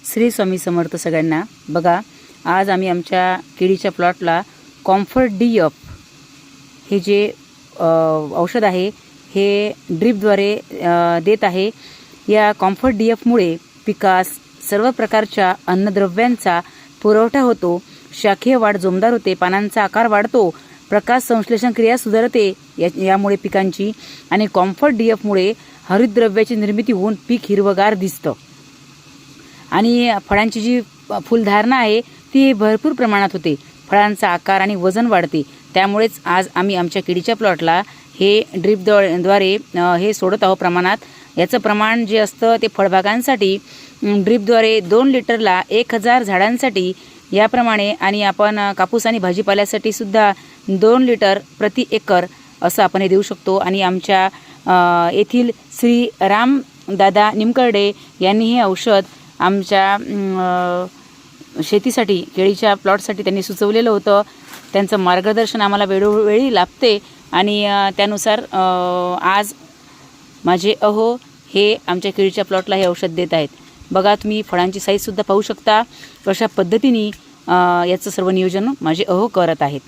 श्री स्वामी समर्थ सगळ्यांना। बघा, आज आम्ही आमच्या केळीच्या प्लॉटला कॉम्फर्ट DF हे जे औषध आहे हे ड्रिपद्वारे देत आहे। या कॉम्फर्ट DF मुळे पिकास सर्व प्रकारच्या अन्नद्रव्यांचा पुरवठा होतो, शाखीय वाढ जोमदार होते, पानांचा आकार वाढतो, प्रकाश संश्लेषण क्रिया सुधारते यामुळे पिकांची। आणि कॉम्फर्ट DF मुळे हरितद्रव्याची निर्मिती होऊन पीक हिरवगार दिसतं आणि फळांची जी फुलधारणा आहे ती भरपूर प्रमाणात होते, फळांचा आकार आणि वजन वाढते। त्यामुळेच आज आम्ही आमच्या केळीच्या प्लॉटला हे ड्रिपद्वारे हे सोडत आहोत प्रमाणात। याचं प्रमाण जे असतं ते फळबागांसाठी ड्रिपद्वारे 2 लिटरला 1000 झाडांसाठी याप्रमाणे, आणि आपण कापूस आणि भाजीपाल्यासाठी सुद्धा 2 लिटर प्रति एकर असं आपण हे देऊ शकतो। आणि आमच्या येथील श्री राम दादा निमकर्डे यांनी हे औषध आमच्या शेतीसाठी, केळीच्या प्लॉटसाठी त्यांनी सुचवलेलं होतं। त्यांचं मार्गदर्शन आम्हाला वेळोवेळी लाभते आणि त्यानुसार आज माझे अहो हे आमच्या केळीच्या प्लॉटला हे औषध देत आहेत। बघा, तुम्ही फळांची साईजसुद्धा पाहू शकता कशा पद्धतीने याचं सर्व नियोजन माझे अहो करत आहेत।